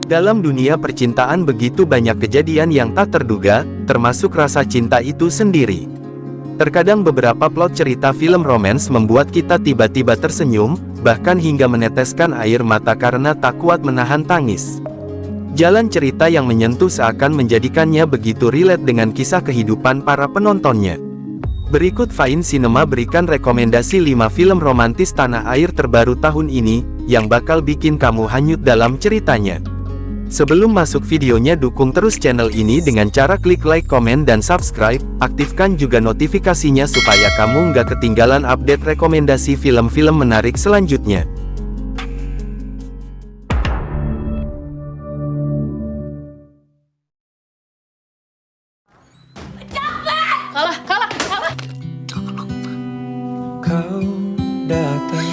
Dalam dunia percintaan begitu banyak kejadian yang tak terduga, termasuk rasa cinta itu sendiri. Terkadang beberapa plot cerita film romans membuat kita tiba-tiba tersenyum, bahkan hingga meneteskan air mata karena tak kuat menahan tangis. Jalan cerita yang menyentuh seakan menjadikannya begitu relate dengan kisah kehidupan para penontonnya. Berikut Fine Cinema berikan rekomendasi 5 film romantis tanah air terbaru tahun ini, yang bakal bikin kamu hanyut dalam ceritanya. Sebelum masuk videonya, dukung terus channel ini dengan cara klik like, komen, dan subscribe. Aktifkan juga notifikasinya supaya kamu nggak ketinggalan update rekomendasi film-film menarik selanjutnya. Kalah. Kau datang.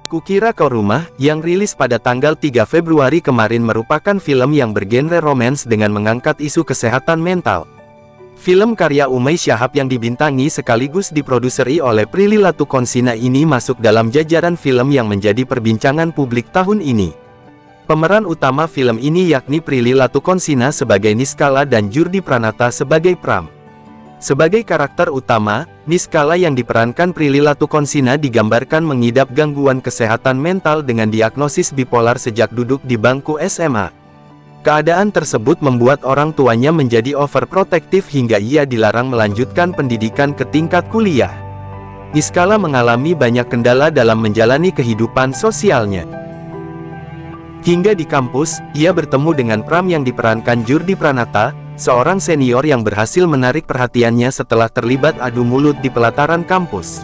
Kukira Kau Rumah, yang rilis pada tanggal 3 Februari kemarin merupakan film yang bergenre romance dengan mengangkat isu kesehatan mental. Film karya Umay Shahab yang dibintangi sekaligus diproduseri oleh Prilly Latukonsina ini masuk dalam jajaran film yang menjadi perbincangan publik tahun ini. Pemeran utama film ini yakni Prilly Latukonsina sebagai Niskala dan Jurdi Pranata sebagai Pram. Sebagai karakter utama, Niskala yang diperankan Prilly Latukonsina digambarkan mengidap gangguan kesehatan mental dengan diagnosis bipolar sejak duduk di bangku SMA. Keadaan tersebut membuat orang tuanya menjadi overprotective hingga ia dilarang melanjutkan pendidikan ke tingkat kuliah. Niskala mengalami banyak kendala dalam menjalani kehidupan sosialnya. Hingga di kampus, ia bertemu dengan Pram yang diperankan Jurdi Pranata, seorang senior yang berhasil menarik perhatiannya setelah terlibat adu mulut di pelataran kampus.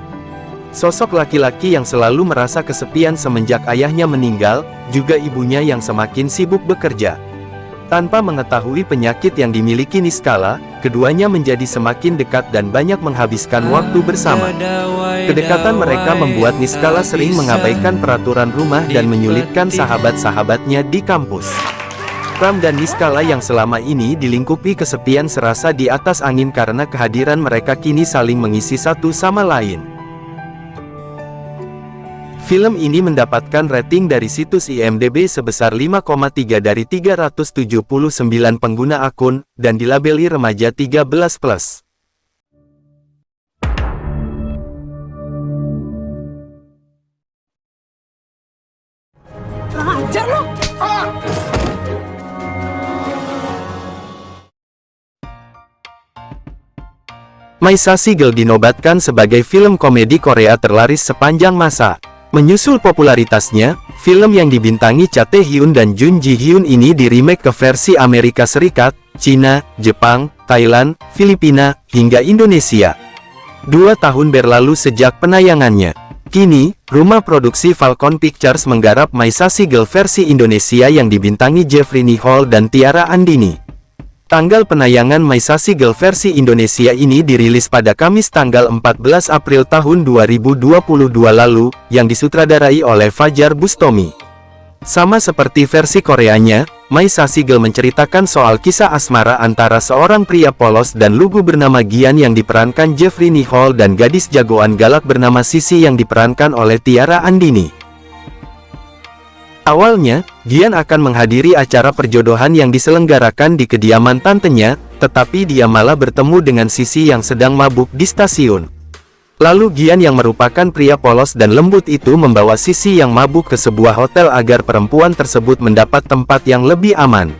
Sosok laki-laki yang selalu merasa kesepian semenjak ayahnya meninggal, juga ibunya yang semakin sibuk bekerja. Tanpa mengetahui penyakit yang dimiliki Niskala, keduanya menjadi semakin dekat dan banyak menghabiskan waktu bersama. Kedekatan mereka membuat Niskala sering mengabaikan peraturan rumah dan menyulitkan sahabat-sahabatnya di kampus. Pram dan Niskala yang selama ini dilingkupi kesepian serasa di atas angin karena kehadiran mereka kini saling mengisi satu sama lain. Film ini mendapatkan rating dari situs IMDb sebesar 5,3 dari 379 pengguna akun, dan dilabeli remaja 13+. Ajar lo! My Sassy Girl dinobatkan sebagai film komedi Korea terlaris sepanjang masa. Menyusul popularitasnya, film yang dibintangi Cha Tae-hyun dan Jun Ji-hyun ini di-remake ke versi Amerika Serikat, Cina, Jepang, Thailand, Filipina, hingga Indonesia. 2 tahun berlalu sejak penayangannya. Kini, rumah produksi Falcon Pictures menggarap My Sassy Girl versi Indonesia yang dibintangi Jeffrey Nicole dan Tiara Andini. Tanggal penayangan My Sassy Girl versi Indonesia ini dirilis pada Kamis tanggal 14 April tahun 2022 lalu, yang disutradarai oleh Fajar Bustomi. Sama seperti versi Koreanya, My Sassy Girl menceritakan soal kisah asmara antara seorang pria polos dan lugu bernama Gian yang diperankan Jeffrey Nicole dan gadis jagoan galak bernama Sisi yang diperankan oleh Tiara Andini. Awalnya, Gian akan menghadiri acara perjodohan yang diselenggarakan di kediaman tantenya, tetapi dia malah bertemu dengan Sisi yang sedang mabuk di stasiun. Lalu Gian yang merupakan pria polos dan lembut itu membawa Sisi yang mabuk ke sebuah hotel agar perempuan tersebut mendapat tempat yang lebih aman.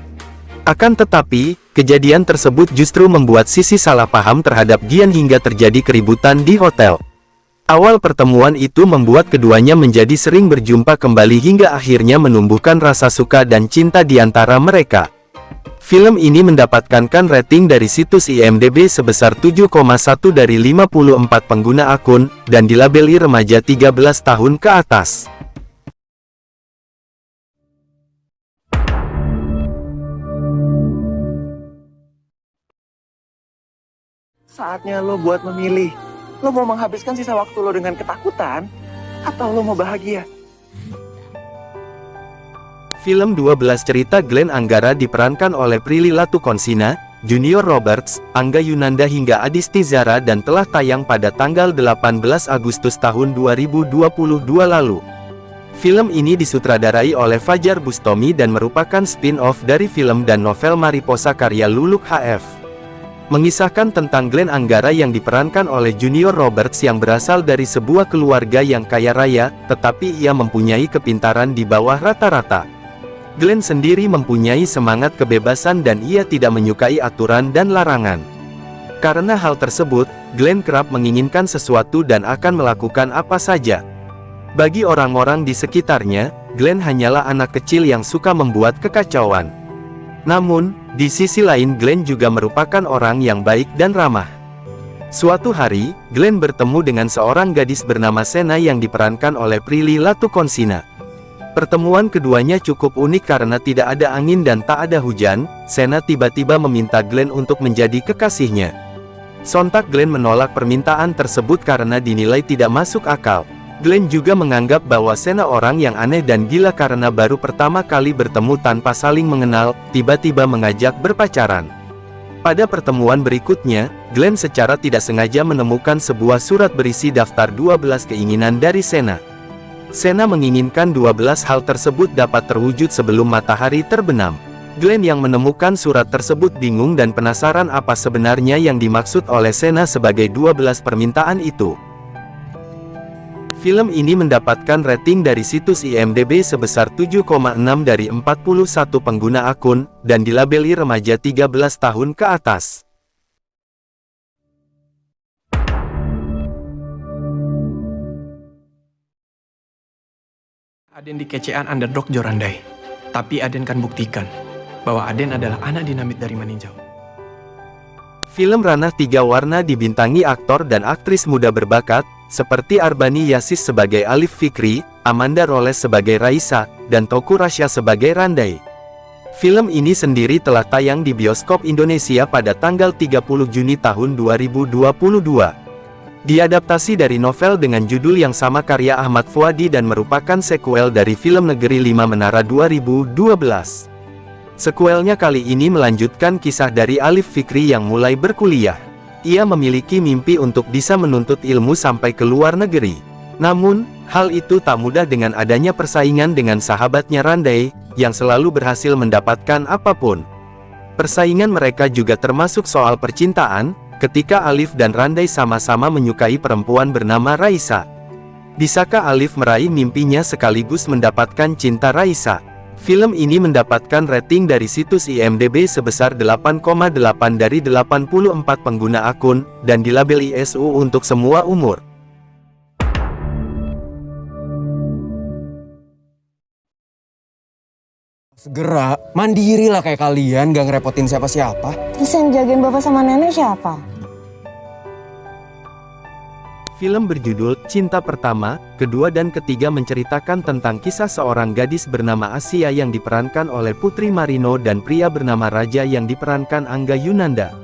Akan tetapi, kejadian tersebut justru membuat Sisi salah paham terhadap Gian hingga terjadi keributan di hotel. Awal pertemuan itu membuat keduanya menjadi sering berjumpa kembali hingga akhirnya menumbuhkan rasa suka dan cinta di antara mereka. Film ini mendapatkan rating dari situs IMDb sebesar 7,1 dari 54 pengguna akun, dan dilabeli remaja 13 tahun ke atas. Saatnya lo buat memilih. Lo mau menghabiskan sisa waktu lo dengan ketakutan, atau lo mau bahagia? Film 12 cerita Glenn Anggara diperankan oleh Prilly Latukonsina, Junior Roberts, Angga Yunanda hingga Adisti Zara dan telah tayang pada tanggal 18 Agustus tahun 2022 lalu. Film ini disutradarai oleh Fajar Bustami dan merupakan spin-off dari film dan novel Mariposa karya Luluk HF. Mengisahkan tentang Glenn Anggara yang diperankan oleh Junior Roberts yang berasal dari sebuah keluarga yang kaya raya, tetapi ia mempunyai kepintaran di bawah rata-rata. Glenn sendiri mempunyai semangat kebebasan dan ia tidak menyukai aturan dan larangan. Karena hal tersebut, Glenn kerap menginginkan sesuatu dan akan melakukan apa saja. Bagi orang-orang di sekitarnya, Glenn hanyalah anak kecil yang suka membuat kekacauan. Namun, di sisi lain Glenn juga merupakan orang yang baik dan ramah. Suatu hari, Glenn bertemu dengan seorang gadis bernama Sena yang diperankan oleh Prilly Latukonsina. Pertemuan keduanya cukup unik karena tidak ada angin dan tak ada hujan. Sena tiba-tiba meminta Glenn untuk menjadi kekasihnya. Sontak Glenn menolak permintaan tersebut karena dinilai tidak masuk akal. Glenn juga menganggap bahwa Sena orang yang aneh dan gila karena baru pertama kali bertemu tanpa saling mengenal, tiba-tiba mengajak berpacaran. Pada pertemuan berikutnya, Glenn secara tidak sengaja menemukan sebuah surat berisi daftar 12 keinginan dari Sena. Sena menginginkan 12 hal tersebut dapat terwujud sebelum matahari terbenam. Glenn yang menemukan surat tersebut bingung dan penasaran apa sebenarnya yang dimaksud oleh Sena sebagai 12 permintaan itu. Film ini mendapatkan rating dari situs IMDb sebesar 7,6 dari 41 pengguna akun, dan dilabeli remaja 13 tahun ke atas. Aden di kecean underdog Jorandai. Tapi Aden kan buktikan bahwa Aden adalah anak dinamit dari Maninjau. Film Ranah Tiga Warna dibintangi aktor dan aktris muda berbakat, seperti Arbani Yasis sebagai Alif Fikri, Amanda Roles sebagai Raisa, dan Teuku Rasya sebagai Randai. Film ini sendiri telah tayang di bioskop Indonesia pada tanggal 30 Juni tahun 2022. Diadaptasi dari novel dengan judul yang sama karya Ahmad Fuadi dan merupakan sekuel dari film Negeri Lima Menara 2012. Sekuelnya kali ini melanjutkan kisah dari Alif Fikri yang mulai berkuliah. Ia memiliki mimpi untuk bisa menuntut ilmu sampai ke luar negeri. Namun, hal itu tak mudah dengan adanya persaingan dengan sahabatnya Randai, yang selalu berhasil mendapatkan apapun. Persaingan mereka juga termasuk soal percintaan, ketika Alif dan Randai sama-sama menyukai perempuan bernama Raisa. Bisakah Alif meraih mimpinya sekaligus mendapatkan cinta Raisa? Film ini mendapatkan rating dari situs IMDb sebesar 8,8 dari 84 pengguna akun, dan dilabeli SU untuk semua umur. Segera, mandiri lah kayak kalian, gak ngerepotin siapa-siapa. Terus yang jagain bapak sama nenek siapa? Film berjudul Cinta Pertama, Kedua dan Ketiga menceritakan tentang kisah seorang gadis bernama Asia yang diperankan oleh Putri Marino dan pria bernama Raja yang diperankan Angga Yunanda.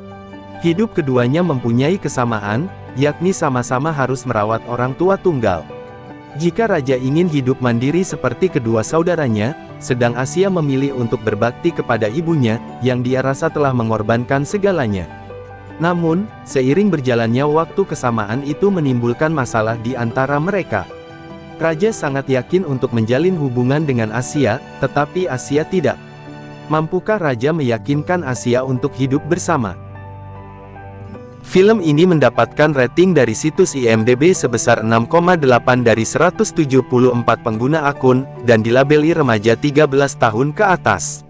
Hidup keduanya mempunyai kesamaan, yakni sama-sama harus merawat orang tua tunggal. Jika Raja ingin hidup mandiri seperti kedua saudaranya, sedang Asia memilih untuk berbakti kepada ibunya, yang dia rasa telah mengorbankan segalanya. Namun, seiring berjalannya waktu kesamaan itu menimbulkan masalah di antara mereka. Raja sangat yakin untuk menjalin hubungan dengan Asia, tetapi Asia tidak. Mampukah Raja meyakinkan Asia untuk hidup bersama? Film ini mendapatkan rating dari situs IMDb sebesar 6,8 dari 174 pengguna akun, dan dilabeli remaja 13 tahun ke atas.